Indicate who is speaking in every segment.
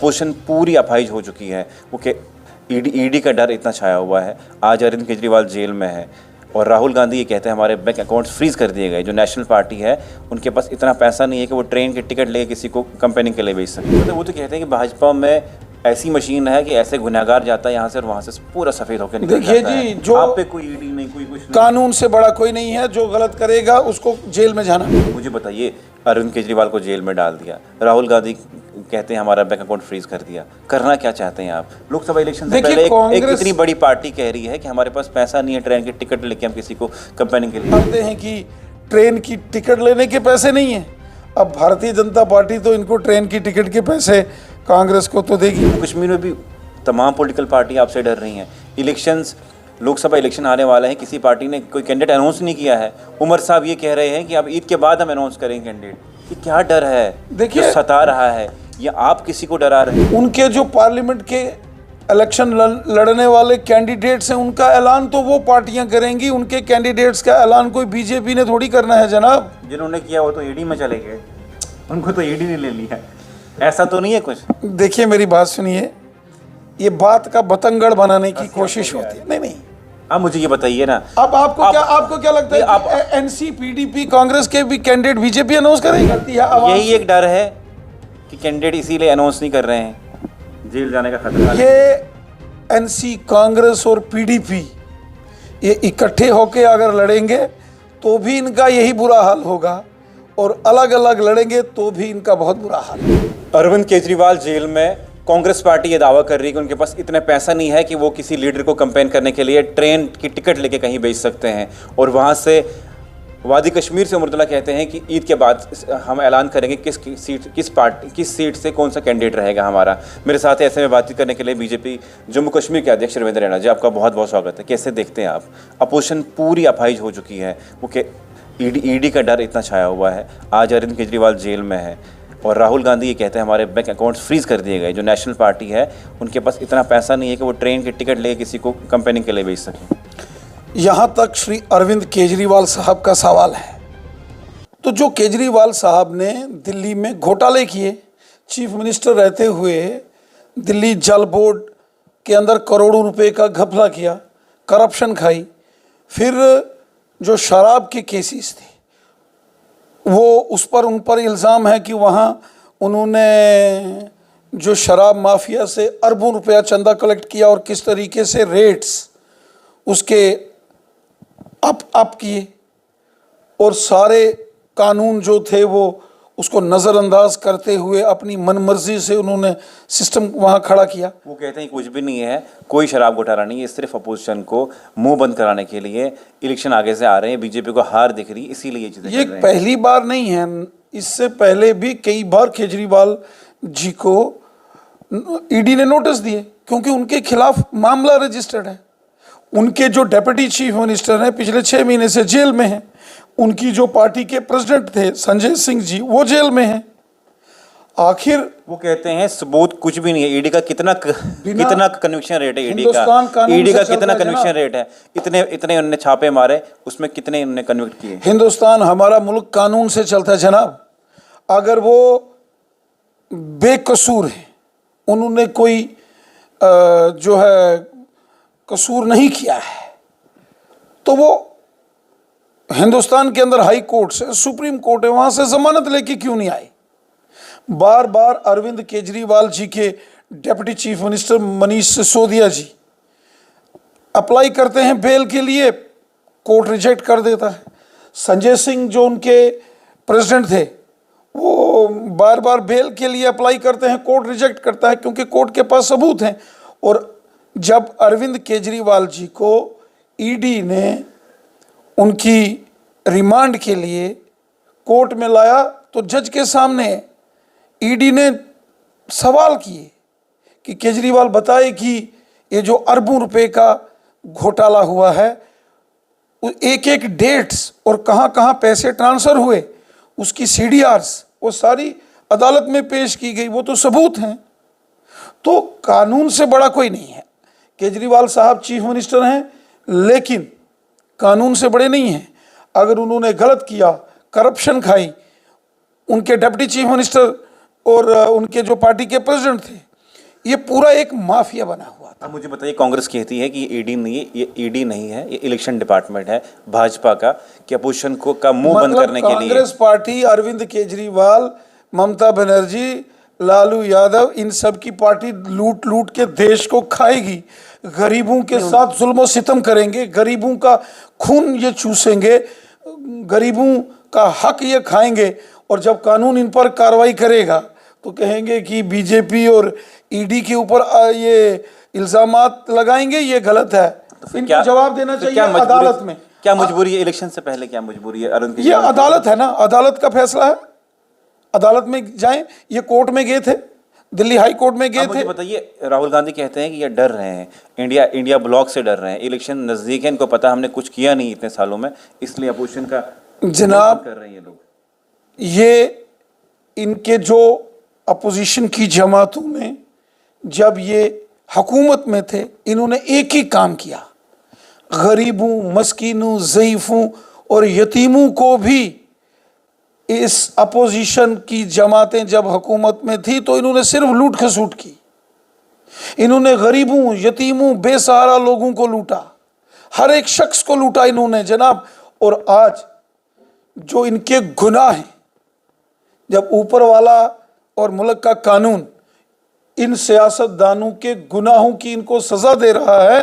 Speaker 1: Opposition पूरी अपाहिज हो चुकी है। वो ईडी का डर इतना छाया हुआ है। आज अरविंद केजरीवाल जेल में है और राहुल गांधी ये कहते हैं हमारे बैंक अकाउंट्स फ्रीज कर दिए गए। जो नेशनल पार्टी है उनके पास इतना पैसा नहीं है कि वो ट्रेन के टिकट लेके किसी को कंपेनिंग के लिए भेज सके। तो वो तो कहते हैं कि भाजपा में ऐसी मशीन है कि ऐसे गुनहगार जाता है यहाँ से और वहाँ से पूरा सफेद होकर निकल जाता है।
Speaker 2: देखिए जी, जो
Speaker 1: आप पे कोई ईडी नहीं, कोई कुछ नहीं।
Speaker 2: कानून से बड़ा कोई नहीं है। जो गलत करेगा उसको जेल में जाना।
Speaker 1: मुझे बताइए, अरविंद केजरीवाल को जेल में डाल दिया, राहुल गांधी कहते हैं हमारा बैंक अकाउंट फ्रीज कर दिया। करना क्या चाहते हैं आप? लोकसभा इलेक्शन से पहले एक इतनी बड़ी पार्टी कह रही है कि हमारे पास पैसा नहीं है ट्रेन की टिकट लेके हम किसी को कंपेनिंग के लिए
Speaker 2: कहते हैं कि ट्रेन की टिकट लेने के पैसे नहीं है। अब भारतीय जनता पार्टी तो इनको ट्रेन की टिकट के पैसे कांग्रेस को तो देगी।
Speaker 1: कश्मीर में भी तमाम पॉलिटिकल पार्टी आपसे डर रही हैं। इलेक्शंस, लोकसभा इलेक्शन आने वाला है, किसी पार्टी ने कोई कैंडिडेट अनाउंस नहीं किया है। उमर साहब ये कह रहे हैं कि अब ईद के बाद हम अनाउंस करेंगे कैंडिडेट। ये क्या डर है
Speaker 2: देखिए,
Speaker 1: जो सता रहा है? या आप किसी को डरा रहे हैं?
Speaker 2: उनके जो पार्लियामेंट के इलेक्शन लड़ने वाले कैंडिडेट्स हैं उनका ऐलान तो वो पार्टियां करेंगी। उनके कैंडिडेट्स का ऐलान कोई बीजेपी ने थोड़ी करना है जनाब।
Speaker 1: जिन्होंने किया वो तो ईडी में चले गए, उनको तो ईडी ने ले लिया। ऐसा तो नहीं है कुछ?
Speaker 2: देखिए मेरी बात सुनिए, ये बात का बतंगड़ बनाने की कोशिश होती है। नहीं,
Speaker 1: आप मुझे ये बताइए ना,
Speaker 2: अब आपको क्या लगता है आप एनसी पीडीपी कांग्रेस के भी कैंडिडेट बीजेपी अनाउंस करेगी?
Speaker 1: यही एक डर है कि कैंडिडेट इसीलिए अनाउंस नहीं कर रहे हैं, जेल जाने का खतरा।
Speaker 2: ये एनसी, कांग्रेस और पीडीपी ये इकट्ठे होके अगर लड़ेंगे तो भी इनका यही बुरा हाल होगा और अलग अलग लड़ेंगे तो भी इनका बहुत बुरा हाल होगा।
Speaker 1: अरविंद केजरीवाल जेल में, कांग्रेस पार्टी ये दावा कर रही है कि उनके पास इतना पैसा नहीं है कि वो किसी लीडर को कंपेन करने के लिए ट्रेन की टिकट लेके कहीं भेज सकते हैं। और वहाँ से वादी कश्मीर से उमरतुल्ला कहते हैं कि ईद के बाद हम ऐलान करेंगे किस सीट से कौन सा कैंडिडेट रहेगा हमारा। मेरे साथ ऐसे में बातचीत करने के लिए बीजेपी जम्मू कश्मीर के अध्यक्ष रविंद्र रैना जी, आपका बहुत बहुत स्वागत है। कैसे देखते हैं आप? अपोजिशन पूरी अपाहिज हो चुकी है। वो ईडी का डर इतना छाया हुआ है। आज अरविंद केजरीवाल जेल में है और राहुल गांधी ये कहते हैं हमारे बैंक अकाउंट्स फ्रीज कर दिए गए। जो नेशनल पार्टी है उनके पास इतना पैसा नहीं है कि वो ट्रेन के टिकट लेके किसी को कंपेनिंग के लिए भेज सकें।
Speaker 2: यहाँ तक श्री अरविंद केजरीवाल साहब का सवाल है तो जो केजरीवाल साहब ने दिल्ली में घोटाले किए, चीफ मिनिस्टर रहते हुए दिल्ली जल बोर्ड के अंदर करोड़ों रुपए का घपला किया, करप्शन खाई, फिर जो शराब के केसेस थे वो उन पर इल्ज़ाम है कि वहाँ उन्होंने जो शराब माफिया से अरबों रुपया चंदा कलेक्ट किया और किस तरीके से रेट्स उसके अप किए और सारे कानून जो थे वो उसको नज़रअंदाज करते हुए अपनी मनमर्जी से उन्होंने सिस्टम वहाँ खड़ा किया।
Speaker 1: वो कहते हैं कुछ भी नहीं है, कोई शराब घोटाला नहीं है, सिर्फ अपोजिशन को मुंह बंद कराने के लिए इलेक्शन आगे से आ रहे हैं, बीजेपी को हार दिख रही है इसीलिए ये चीज़ें
Speaker 2: ये पहली बार नहीं है। इससे पहले भी कई बार केजरीवाल जी को ईडी ने नोटिस दिए क्योंकि उनके खिलाफ मामला रजिस्टर्ड है। उनके जो डेप्यूटी चीफ मिनिस्टर हैं पिछले 6 महीने से जेल में हैं। उनकी जो पार्टी के प्रेसिडेंट थे संजय सिंह जी वो जेल में हैं। आखिर
Speaker 1: वो कहते हैं सबूत कुछ भी नहीं है। ईडी का कितना कन्विक्शन रेट है? ईडी का कितना कन्विक्शन रेट है? इतने उन्होंने छापे मारे, उसमें कितने उन्होंने कन्विक्ट किए?
Speaker 2: हिंदुस्तान हमारा मुल्क कानून से चलता है जनाब। अगर वो बेकसूर है, उन्होंने कोई जो है कसूर नहीं किया है तो वो हिंदुस्तान के अंदर हाई कोर्ट से, सुप्रीम कोर्ट है, वहां से जमानत लेके क्यों नहीं आए? बार बार अरविंद केजरीवाल जी के deputy chief minister Manish Sisodia ji apply करते हैं बेल के लिए, कोर्ट रिजेक्ट कर देता है। संजय सिंह जो उनके प्रेसिडेंट थे वो बार बार बेल के लिए अप्लाई करते हैं, कोर्ट रिजेक्ट करता है क्योंकि कोर्ट के पास सबूत हैं। और जब अरविंद केजरीवाल जी को ईडी ने उनकी रिमांड के लिए कोर्ट में लाया तो जज के सामने ईडी ने सवाल किए कि केजरीवाल बताए कि ये जो अरबों रुपए का घोटाला हुआ है, एक एक डेट्स और कहाँ कहाँ पैसे ट्रांसफ़र हुए, उसकी सीडीआरस वो सारी अदालत में पेश की गई, वो तो सबूत हैं। तो कानून से बड़ा कोई नहीं है। केजरीवाल साहब चीफ मिनिस्टर हैं लेकिन कानून से बड़े नहीं हैं। अगर उन्होंने गलत किया, करप्शन खाई, उनके डिप्टी चीफ मिनिस्टर और उनके जो पार्टी के प्रेसिडेंट थे ये पूरा एक माफिया बना हुआ था।
Speaker 1: अब मुझे बताइए, कांग्रेस कहती है कि ईडी नहीं, ये ईडी नहीं है, ये इलेक्शन डिपार्टमेंट है भाजपा का, कि अपोजिशन को का मुंह बंद करने के लिए।
Speaker 2: कांग्रेस पार्टी, अरविंद केजरीवाल, ममता बनर्जी, लालू यादव, इन सब की पार्टी लूट लूट के देश को खाएगी, गरीबों के साथ जुल्म सितम करेंगे, गरीबों का खून ये चूसेंगे, गरीबों का हक ये खाएंगे, और जब कानून इन पर कार्रवाई करेगा तो कहेंगे कि बीजेपी और ईडी के ऊपर ये इल्जामात लगाएंगे, ये गलत है।
Speaker 1: तो
Speaker 2: इनको जवाब देना चाहिए अदालत में।
Speaker 1: क्या मजबूरी है? इलेक्शन से पहले क्या मजबूरी है अरुण
Speaker 2: ये अदालत है ना, अदालत का फैसला है, अदालत में जाएं। ये कोर्ट में गए थे, दिल्ली हाई कोर्ट में गए थे।
Speaker 1: बताइए, राहुल गांधी कहते हैं कि ये डर रहे हैं, इंडिया ब्लॉक से डर रहे हैं, इलेक्शन नजदीक है, इनको पता हमने कुछ किया नहीं इतने सालों में, इसलिए अपोजिशन का
Speaker 2: जनाब
Speaker 1: कर रहे हैं ये लोग।
Speaker 2: ये इनके जो अपोजिशन की जमातों में जब ये हुकूमत में थे, इन्होंने एक ही काम किया, गरीबों, मस्कीनों, ज़ईफ़ों और यतीमों को भी, इस अपोजिशन की जमातें जब हुकूमत में थी तो इन्होंने सिर्फ लूट खसूट की। इन्होंने गरीबों, यतीमों, बेसहारा लोगों को लूटा, हर एक शख्स को लूटा इन्होंने जनाब। और आज जो इनके गुनाह हैं, जब ऊपर वाला और मुल्क का कानून इन सियासतदानों के गुनाहों की इनको सजा दे रहा है,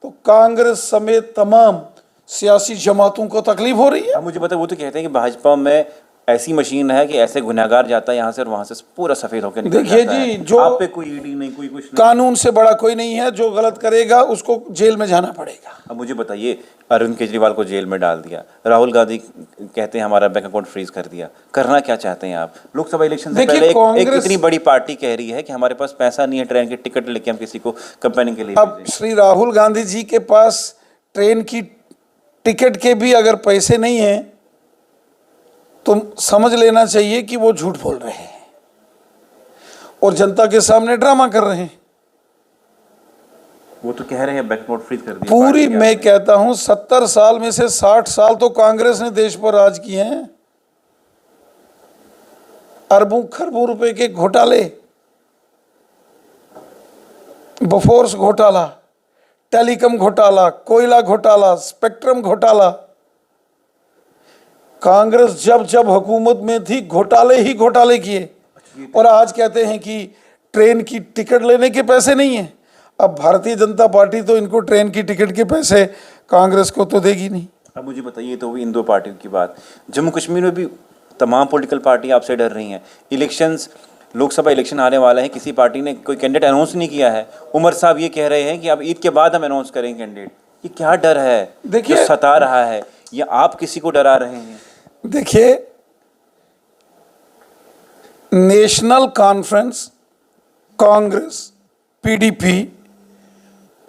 Speaker 2: तो कांग्रेस समेत तमाम सियासी जमातों को तकलीफ हो रही है।
Speaker 1: अब मुझे पता है, वो तो कहते हैं कि भाजपा में ऐसी मशीन है कि ऐसे गुनहगार जाता है यहाँ से और वहाँ से पूरा सफेद होकर निकल
Speaker 2: देखिए
Speaker 1: जाता
Speaker 2: जी,
Speaker 1: है।
Speaker 2: जो
Speaker 1: आप पे कोई ईडी नहीं, कोई कुछ नहीं,
Speaker 2: कानून से बड़ा कोई नहीं है, जो गलत करेगा उसको जेल में जाना पड़ेगा।
Speaker 1: अब मुझे बताइए, अरविंद केजरीवाल को जेल में डाल दिया, राहुल गांधी कहते हैं हमारा बैंक अकाउंट फ्रीज कर दिया, करना क्या चाहते हैं आप? लोकसभा इलेक्शन से पहले एक इतनी बड़ी पार्टी कह रही है कि हमारे पास पैसा नहीं है ट्रेन की टिकट लेके हम किसी को कंपेनिंग के लिए
Speaker 2: अब श्री राहुल गांधी जी के पास ट्रेन की टिकट के भी अगर पैसे नहीं हैं तो समझ लेना चाहिए कि वो झूठ बोल रहे हैं और जनता के सामने ड्रामा कर रहे हैं।
Speaker 1: वो तो कह रहे हैं बैंक नोट फ्रीज कर दिया
Speaker 2: पूरी, मैं कहता हूं 70 साल में से 60 साल तो कांग्रेस ने देश पर राज किए हैं। अरबों खरबों रुपए के घोटाले, बोफोर्स घोटाला, टेलीकॉम घोटाला, कोयला घोटाला, स्पेक्ट्रम घोटाला, कांग्रेस जब जब हुकूमत में थी घोटाले ही घोटाले किए। और आज कहते हैं कि ट्रेन की टिकट लेने के पैसे नहीं हैं। अब भारतीय जनता पार्टी तो इनको ट्रेन की टिकट के पैसे कांग्रेस को तो देगी नहीं।
Speaker 1: अब मुझे बताइए, तो इन दो पार्टियों की बात, जम्मू कश्मीर में भी तमाम पॉलिटिकल पार्टी आपसे डर रही हैं। इलेक्शंस, लोकसभा इलेक्शन आने वाला है, किसी पार्टी ने कोई कैंडिडेट अनाउंस नहीं किया है। उमर साहब ये कह रहे हैं कि अब ईद के बाद हम अनाउंस करेंगे कैंडिडेट। ये क्या डर है
Speaker 2: देखिए,
Speaker 1: जो सता रहा है, या आप किसी को डरा रहे हैं?
Speaker 2: देखिए, नेशनल कॉन्फ्रेंस, कांग्रेस, पीडीपी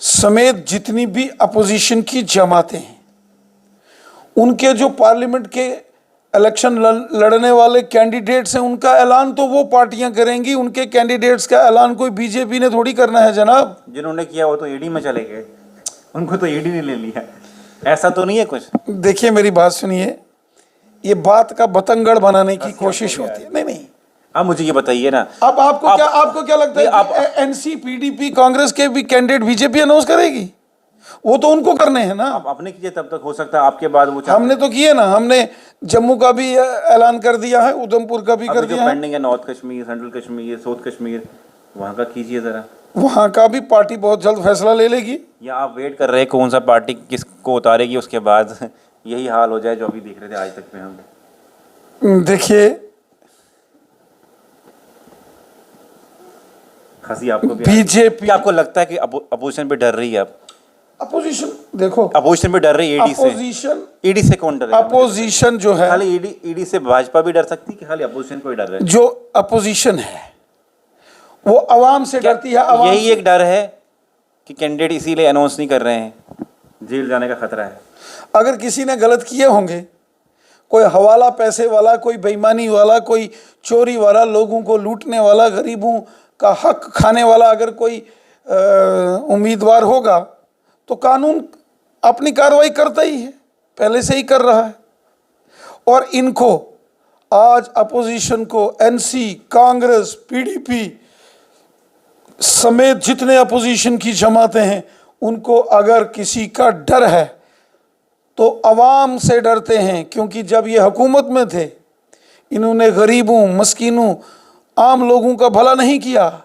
Speaker 2: समेत जितनी भी अपोजिशन की जमातें हैं, उनके जो पार्लियामेंट के इलेक्शन लड़ने वाले कैंडिडेट्स हैं, उनका ऐलान तो वो पार्टियां करेंगी। उनके कैंडिडेट्स का ऐलान कोई बीजेपी ने थोड़ी करना है जनाब।
Speaker 1: जिन्होंने किया वो तो ईडी में चले गए, उनको तो ईडी ने ले लिया। ऐसा तो नहीं है कुछ?
Speaker 2: देखिए, मेरी बात सुनिए, ये बात का बतंगड़ बनाने की कोशिश होती है। नहीं,
Speaker 1: अब मुझे ये बताइए ना,
Speaker 2: अब आपको क्या लगता है कि एनसी, पीडीपी, कांग्रेस के भी कैंडिडेट बीजेपी अनाउंस करेगी? वो तो उनको करने हैं ना।
Speaker 1: आप अपने कीजिए, तब तक हो सकता है आपके बाद वो।
Speaker 2: हमने तो किए ना, हमने जम्मू का भी ऐलान कर दिया है, उधमपुर का भी कर दिया है।
Speaker 1: पेंडिंग है north Kashmir, central Kashmir, south Kashmir, वहाँ का कीजिए जरा।
Speaker 2: वहाँ का भी पार्टी बहुत जल्द फैसला ले लेगी।
Speaker 1: या आप वेट कर रहे हैं कौन सा पार्टी किसको उतारेगी, उसके बाद यही हाल हो जाए जो अभी देख रहे थे आज तक में हम?
Speaker 2: देखिए,
Speaker 1: हंसी आपको भी
Speaker 2: बीजेपी,
Speaker 1: आपको लगता है कि अपोजिशन पे डर रही है? अब
Speaker 2: अपोजिशन, देखो,
Speaker 1: अपोजिशन पे डर रही है ईडी से।
Speaker 2: अपोजिशन,
Speaker 1: ईडी से कौन डर?
Speaker 2: अपोजिशन जो है,
Speaker 1: खाली ईडी से भाजपा भी डर सकती है कि खाली अपोजिशन को ही डर रहा है?
Speaker 2: जो अपोजिशन है वो अवाम से डरती है।
Speaker 1: यही एक डर है कि कैंडिडेट इसीलिए अनाउंस नहीं कर रहे हैं, जेल जाने का खतरा है?
Speaker 2: अगर किसी ने गलत किए होंगे, कोई हवाला पैसे वाला, कोई बेईमानी वाला, कोई चोरी वाला, लोगों को लूटने वाला, गरीबों का हक खाने वाला अगर कोई उम्मीदवार होगा तो कानून अपनी कार्रवाई करता ही है, पहले से ही कर रहा है। और इनको आज अपोजिशन को एनसी, कांग्रेस, पीडीपी समेत जितने अपोजिशन की जमातें हैं, उनको अगर किसी का डर है तो अवाम से डरते हैं, क्योंकि जब ये हुकूमत में थे इन्होंने गरीबों, मस्कीनों, आम लोगों का भला नहीं किया।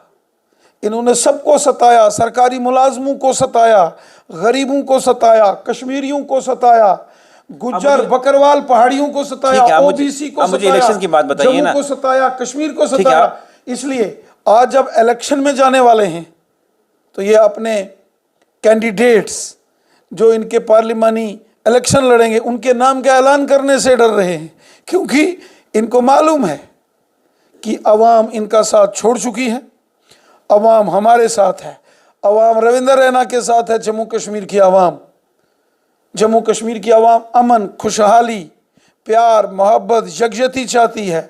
Speaker 2: इन्होंने सबको सताया, सरकारी मुलाजमों को सताया, गरीबों को सताया, कश्मीरियों को सताया, गुज्जर बकरवाल पहाड़ियों को सताया, ओबीसी को
Speaker 1: मुझे
Speaker 2: सताया,
Speaker 1: इलेक्शन की बात बताइए
Speaker 2: जम्मू
Speaker 1: ना,
Speaker 2: को सताया, कश्मीर को सताया। इसलिए आज जब इलेक्शन में जाने वाले हैं तो ये अपने कैंडिडेट्स जो इनके पार्लिमानी इलेक्शन लड़ेंगे उनके नाम का ऐलान करने से डर रहे हैं, क्योंकि इनको मालूम है कि अवाम इनका साथ छोड़ चुकी है, अवाम हमारे साथ है, अवाम रविंदर रैना के साथ है। जम्मू कश्मीर की अवाम, जम्मू कश्मीर की अवाम अमन, खुशहाली, प्यार, मोहब्बत, यकजहती चाहती है।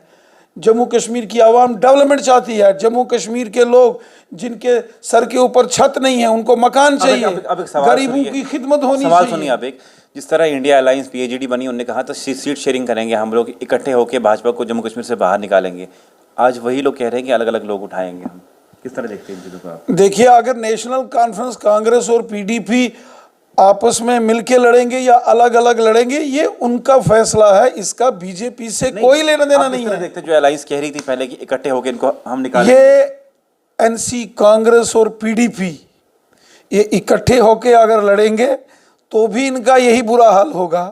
Speaker 2: जम्मू कश्मीर की आवाम डेवलपमेंट चाहती है। जम्मू कश्मीर के लोग जिनके सर के ऊपर छत नहीं है उनको मकान चाहिए, गरीबों की खिदमत होनी
Speaker 1: सवाल
Speaker 2: चाहिए।
Speaker 1: सुनिए आप एक, जिस तरह इंडिया अलायंस पीएजीडी बनी, उन्होंने कहा था सीट शेयरिंग करेंगे, हम लोग इकट्ठे होकर भाजपा को जम्मू कश्मीर से बाहर निकालेंगे। आज वही लोग कह रहे हैं कि अलग अलग लोग उठाएंगे। हम किस तरह देखते हैं इन चीज़ों को आप?
Speaker 2: देखिए, अगर नेशनल कॉन्फ्रेंस, कांग्रेस और पीडीपी आपस में मिलके लड़ेंगे या अलग अलग लड़ेंगे, ये उनका फैसला है, इसका बीजेपी से कोई लेना देना नहीं है।
Speaker 1: देखते जो अलायंस कह रही थी पहले कि इकट्ठे होकर इनको हम निकालेंगे,
Speaker 2: ये एनसी, कांग्रेस और पीडीपी ये इकट्ठे होके अगर लड़ेंगे तो भी इनका यही बुरा हाल होगा,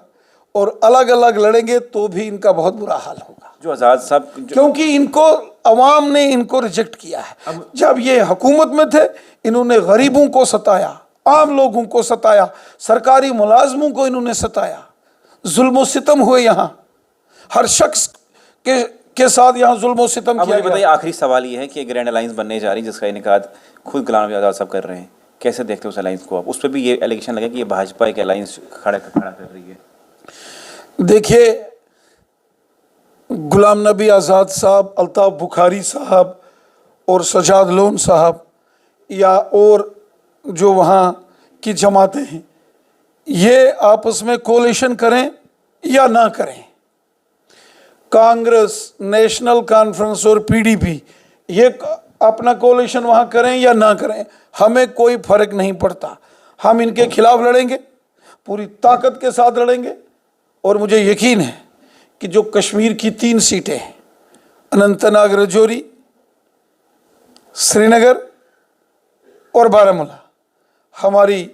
Speaker 2: और अलग अलग लड़ेंगे तो भी इनका बहुत बुरा हाल होगा।
Speaker 1: जो आज़ाद साहब
Speaker 2: क्योंकि इनको अवाम ने इनको रिजेक्ट किया है। जब ये हुकूमत में थे इन्होंने गरीबों को सताया, आम लोगों को सताया, सरकारी मुलाजमों को इन्होंने सताया, जुल्म सितम हुए, यहाँ हर शख्स के साथ यहाँ जुल्म सितम किया
Speaker 1: गया। बताइए, आखिरी सवाल ये है कि ग्रैंड अलायंस बनने जा रही है जिसका इनेकाद खुद गुलाम नबी आज़ाद साहब कर रहे हैं, कैसे देखते हो उस अलायंस को आप? उस पर भी ये एलिगेशन लगा कि ये भाजपा एक अलायंस खड़ा कर रही है।
Speaker 2: देखिए, गुलाम नबी आज़ाद साहब, अल्ताफ़ बुखारी साहब और सजाद लोन साहब या और जो वहाँ की जमातें हैं, ये आपस में कोलिशन करें या ना करें, कांग्रेस, नेशनल कॉन्फ्रेंस और पीडीपी ये अपना कोलिशन वहाँ करें या ना करें, हमें कोई फर्क नहीं पड़ता। हम इनके खिलाफ लड़ेंगे, पूरी ताकत के साथ लड़ेंगे, और मुझे यकीन है कि जो कश्मीर की 3 सीटें हैं, अनंतनाग, राजौरी, श्रीनगर और बारामूला, हमारी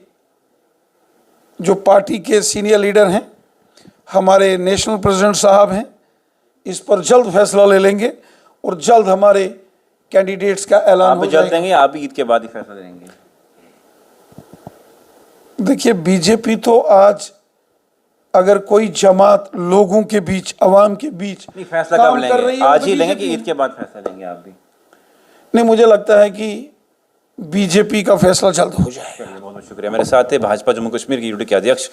Speaker 2: जो पार्टी के सीनियर लीडर हैं, हमारे नेशनल प्रेसिडेंट साहब हैं, इस पर जल्द फैसला ले लेंगे और जल्द हमारे कैंडिडेट्स का ऐलान हो जाएगा।
Speaker 1: जल्द देंगे, आप ईद के बाद ही फैसला देंगे?
Speaker 2: देखिए, बीजेपी तो आज अगर कोई जमात लोगों के बीच, अवाम के बीच
Speaker 1: फैसला कब लेंगे? आज ही लेंगे कि ईद के बाद फैसला लेंगे आप भी?
Speaker 2: नहीं, मुझे लगता है कि बीजेपी का फैसला जल्द हो जाएगा।
Speaker 1: बहुत बहुत शुक्रिया। मेरे साथ है भाजपा जम्मू कश्मीर की यूटी के अध्यक्ष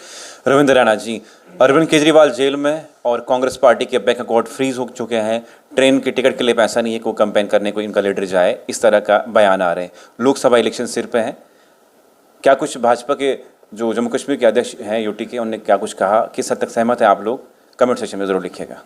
Speaker 1: रविंद्र रैना जी। अरविंद केजरीवाल जेल में और कांग्रेस पार्टी के बैंक अकाउंट फ्रीज हो चुके हैं, ट्रेन की टिकट के लिए पैसा नहीं है कि वो कैंपेन करने को इनका लीडर जाए, इस तरह का बयान आ रहे हैं। लोकसभा इलेक्शन सिर पे हैं, क्या कुछ भाजपा के जो जम्मू कश्मीर के अध्यक्ष हैं यूटी के, उन्होंने क्या कुछ कहा, किस हद तक सहमत है आप लोग? कमेंट सेक्शन में ज़रूर लिखिएगा।